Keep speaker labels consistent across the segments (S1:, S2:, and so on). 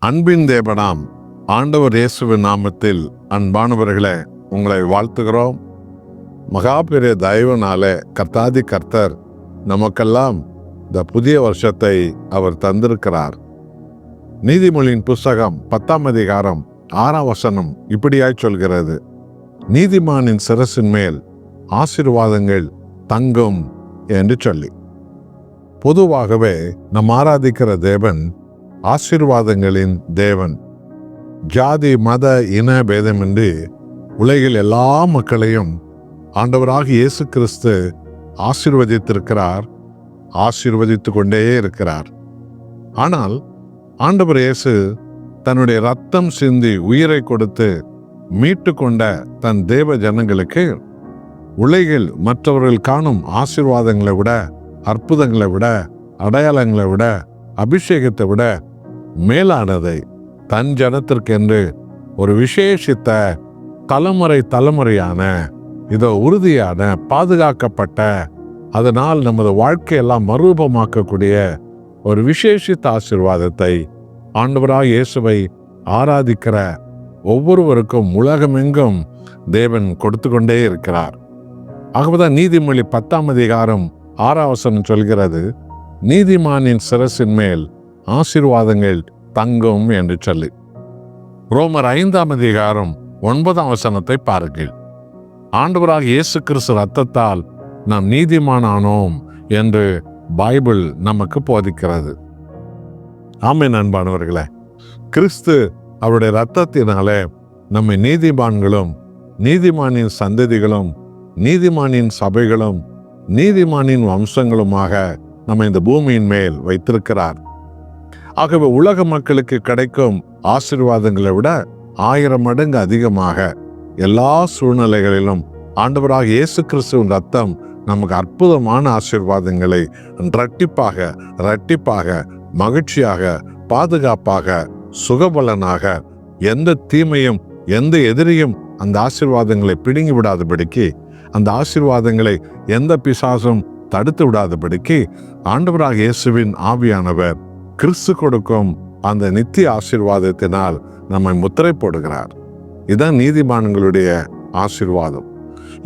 S1: அன்பின் தேவனாம் ஆண்டவர் இயேசுவின் நாமத்தில் அன்பானவர்களே, உங்களை வாழ்த்துகிறோம். மகா பெரிய தயவுனாலே கர்த்தாதி கர்த்தர் நமக்கெல்லாம் இந்த புதிய வருஷத்தை அவர் தந்திருக்கிறார். நீதிமொழியின் புஸ்தகம் 10ஆம் அதிகாரம் 6ஆம் வசனம் இப்படியாய் சொல்கிறது: நீதிமானின் சிரசின் மேல் ஆசீர்வாதங்கள் தங்கும் என்று சொல்லி. பொதுவாகவே நம் ஆராதிக்கிற தேவன் ஆசீர்வாதங்களின் தேவன். ஜாதி மத இன பேதமின்றி உலகில் எல்லா மக்களையும் ஆண்டவராக இயேசு கிறிஸ்து ஆசீர்வதித்திருக்கிறார், ஆசீர்வதித்து கொண்டே இருக்கிறார். ஆனால் ஆண்டவர் இயேசு தன்னுடைய இரத்தம் சிந்தி உயிரை கொடுத்து மீட்டு கொண்ட தன் தேவ ஜனங்களுக்கு உலகில் மற்றவர்கள் காணும் ஆசீர்வாதங்களை விட, அற்புதங்களை விட, அடையாளங்களை விட, அபிஷேகத்தை விட மேலானதை தன் ஜனத்திற்கென்று ஒரு விசேஷித்த தலைமுறையான இதோ உறுதியான பாதுகாக்கப்பட்ட, அதனால் நமது வாழ்க்கையெல்லாம் மறுரூபமாக்கக்கூடிய ஒரு விசேஷித்த ஆசீர்வாதத்தை ஆண்டவராக இயேசுவை ஆராதிக்கிற ஒவ்வொருவருக்கும் உலகமெங்கும் தேவன் கொடுத்து கொண்டே இருக்கிறார். ஆகவேதான் நீதிமொழி 10ஆம் அதிகாரம் 6ஆம் வசனம் சொல்கிறது: நீதிமானின் சிரசின் மேல் ஆசீர்வாதங்கள் தங்கும் என்று சொல்லி. ரோமர் 5ஆம் அதிகாரம் 9ஆம் வசனத்தை பாருங்கள். ஆண்டவராக இயேசு கிறிஸ்து ரத்தத்தால் நாம் நீதிமானானோம் என்று பைபிள் நமக்கு போதிக்கிறது. ஆமென் அன்பானவர்களே, கிறிஸ்து அவருடைய இரத்தத்தினாலே நம்மை நீதிமான்களும், நீதிமானின் சந்ததிகளும், நீதிமானின் சபைகளும், நீதிமானின் வம்சங்களுமாக நம்ம இந்த பூமியின் மேல் வைத்திருக்கிறார். ஆகவே உலக மக்களுக்கு கிடைக்கும் ஆசீர்வாதங்களை விட 1000 மடங்கு அதிகமாக எல்லா சூழ்நிலைகளிலும் ஆண்டவராக இயேசு கிறிஸ்துவின் ரத்தம் நமக்கு அற்புதமான ஆசீர்வாதங்களை இரட்டிப்பாக மகிழ்ச்சியாக, பாதுகாப்பாக, சுகபலனாக, எந்த தீமையும் எந்த எதிரியும் அந்த ஆசீர்வாதங்களை பிடுங்கி விடாதபடிக்கு, அந்த ஆசீர்வாதங்களை எந்த பிசாசும் தடுத்து விடாதபடிக்கு ஆண்டவராக இயேசுவின் ஆவியானவர் கிறிஸ்து கொடுக்கும் அந்த நித்திய ஆசீர்வாதத்தினால் நம்மை முத்திரை போடுகிறார். இதுதான் நீதிமான்களுடைய ஆசீர்வாதம்.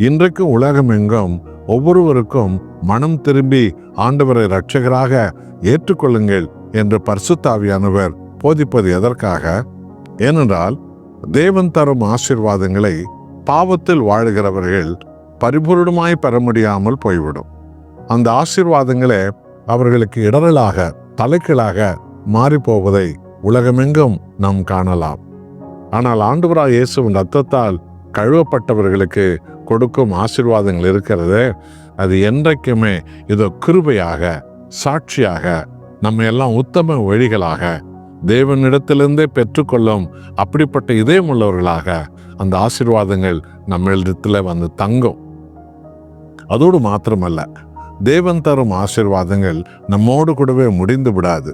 S1: இன்றைக்கு உலகம் எங்கும் ஒவ்வொருவருக்கும் மனம் திரும்பி ஆண்டவரை இரட்சகராக ஏற்றுக்கொள்ளுங்கள் என்று பரிசுத்த ஆவியானவர் போதிப்பது எதற்காக? ஏனென்றால் தேவன் தரும் ஆசீர்வாதங்களை பாவத்தில் வாழுகிறவர்கள் பரிபூர்ணமாய் பெற முடியாமல் போய்விடும். அந்த ஆசீர்வாதங்களே அவர்களுக்கு இடரலாக, தலைக்கீழாக மாறி போவதை உலகமெங்கும் நாம் காணலாம். ஆனால் ஆண்டவராக இயேசுவின் ரத்தத்தால் கழுவப்பட்டவர்களுக்கு கொடுக்கும் ஆசீர்வாதங்கள் இருக்கிறது. அது என்றைக்குமே இதோ கிருபையாக, சாட்சியாக, நம்ம எல்லாம் உத்தம வழிகளாக தேவனிடத்திலிருந்தே பெற்றுக்கொள்ளும் அப்படிப்பட்ட இதயம் உள்ளவர்களாக அந்த ஆசீர்வாதங்கள் நம்மளிடத்துல வந்து தங்கும். அதோடு மாத்திரமல்ல, தேவன் தரும் ஆசீர்வாதங்கள் நம்மோடு கூடவே முடிந்து விடாது.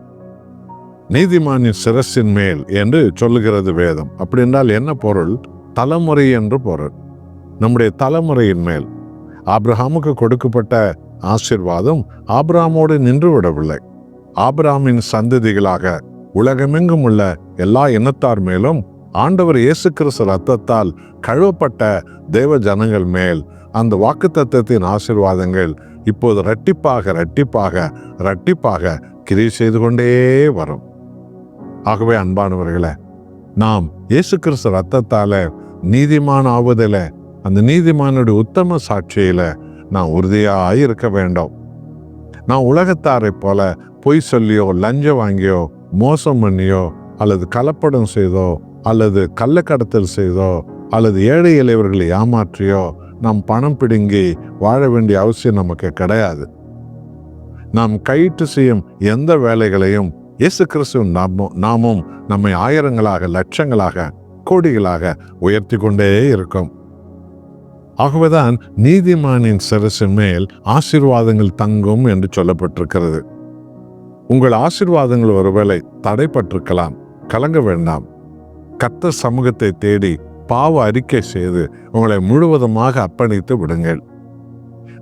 S1: நீதிமானின் சிரசின் மேல் என்று சொல்லுகிறது வேதம். அப்படி என்றால் என்ன பொருள்? தலைமுறை என்று பொருள். நம்முடைய தலைமுறையின் மேல் ஆபிரகாமுக்கு கொடுக்கப்பட்ட ஆசீர்வாதம் ஆபிரகாமோடு நின்று விடவில்லை. ஆபிரகாமின் சந்ததிகளாக உலகமெங்கும் உள்ள எல்லா இனத்தார் மேலும் ஆண்டவர் இயேசு கிறிஸ்து ரத்தத்தால் கழுவப்பட்ட தேவ ஜனங்கள் மேல் அந்த வாக்குத்தத்தத்தின் ஆசீர்வாதங்கள் இப்போது இரட்டிப்பாக கிரியை செய்து கொண்டே வரும். ஆகவே அன்பானவர்களே, நாம் இயேசு கிறிஸ்து ரத்தத்தால நீதிமான் ஆவதில, அந்த நீதிமானுடைய உத்தம சாட்சியில நாம் உறுதியாய் இருக்க வேண்டும். நான் உலகத்தாரை போல பொய் சொல்லியோ, லஞ்சம் வாங்கியோ, மோசம் பண்ணியோ, அல்லது கலப்படம் செய்தோ, அல்லது கள்ளக்கடத்தல் செய்தோ, அல்லது ஏழை எளியவர்களை ஏமாற்றியோ நாம் பணம் பிடுங்கி வாழ வேண்டிய அவசியம் நமக்கு கிடையாது. நாம் கையிட்டு செய்யும் எந்த வேலைகளையும் இயேசு கிறிஸ்துவின் நாமும் நம்மை ஆயிரங்களாக, லட்சங்களாக, கோடிகளாக உயர்த்தி கொண்டே இருக்கும். ஆகவேதான் நீதிமானின் சிரசின் மேல் ஆசீர்வாதங்கள் தங்கும் என்று சொல்லப்பட்டிருக்கிறது. உங்கள் ஆசீர்வாதங்கள் ஒருவேளை தடைப்பட்டிருக்கலாம். கலங்க வேண்டாம். கர்த்தர் சமூகத்தை தேடி பாவ அறிக்கை செய்து உங்களை முழுவதுமாக அர்ப்பணித்து விடுங்கள்.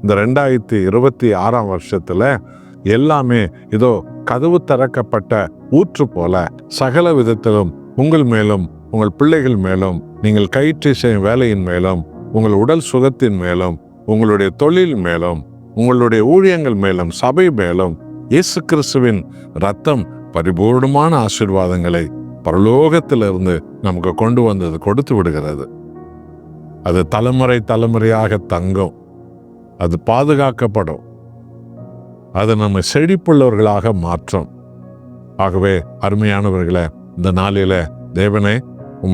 S1: இந்த 2026ஆம் வருஷத்துல எல்லாமே இதோ கதவு திறக்கப்பட்ட ஊற்று போல சகல விதத்திலும் உங்கள் மேலும், உங்கள் பிள்ளைகள் மேலும், நீங்கள் கயிற்று செய்யும் வேலையின் மேலும், உங்கள் உடல் சுகத்தின் மேலும், உங்களுடைய தொழில் மேலும், உங்களுடைய ஊழியங்கள் மேலும், சபை மேலும் இயேசு கிறிஸ்துவின் இரத்தம் பரிபூர்ணமான ஆசீர்வாதங்களை பரலோகத்திலிருந்து நமக்கு கொண்டு வந்தது கொடுத்து விடுகிறது. அது தலைமுறை தலைமுறையாக தங்கும். அது பாதுகாக்கப்படும். அது நம்மை செழிப்புள்ளவர்களாக மாற்றும். ஆகவே அருமையானவர்களே, இந்த நாளில தேவனே,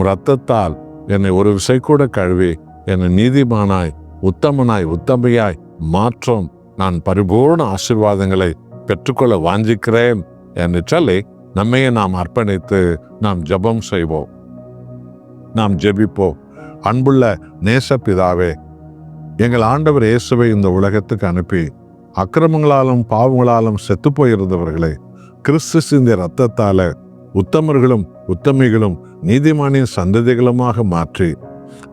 S1: இரத்தத்தால் என்னை ஒரு விசை கூட கழுவி என்னை நீதிமானாய், உத்தமனாய், உத்தமையாய் மாற்றும். நான் பரிபூர்ண ஆசீர்வாதங்களை பெற்றுக்கொள்ள வாஞ்சிக்கிறேன் என்று சொல்லி நம்மையே நாம் அர்ப்பணித்து நாம் ஜெபம் செய்வோம். நாம் ஜெபிப்போம். அன்புள்ள நேச பிதாவே, எங்கள் ஆண்டவர் இயேசுவை இந்த உலகத்துக்கு அனுப்பி அக்கிரமங்களாலும் பாவங்களாலும் செத்து போயிருந்தவர்களை கிறிஸ்து சிந்திய இரத்தத்தால உத்தமர்களும் உத்தமிகளும் நீதிமானின் சந்ததிகளுமாக மாற்றி,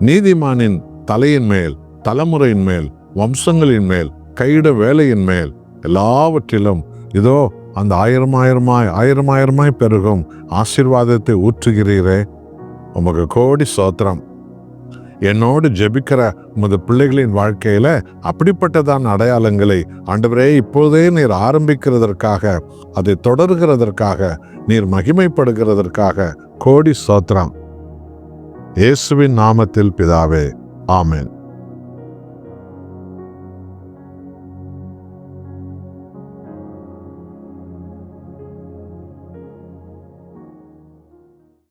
S1: நீதிமானின் தலையின் மேல், தலைமுறையின் மேல், வம்சங்களின் மேல், கையிட வேலையின் மேல் எல்லாவற்றிலும் இதோ அந்த ஆயிரமாயிரமாய் பெருகும் ஆசீர்வாதத்தை ஊற்றுகிறீரே, உமக்கு கோடி ஸ்தோத்திரம். என்னோடு ஜெபிக்கிற உமது பிள்ளைகளின் வாழ்க்கையில அப்படிப்பட்டதான அடையாளங்களை ஆண்டவரே இப்போதே நீர் ஆரம்பிக்கிறதற்காக, அதை தொடர்கிறதற்காக, நீர் மகிமைப்படுகிறதற்காக கோடி ஸ்தோத்திரம். இயேசுவின் நாமத்தில் பிதாவே, ஆமென்.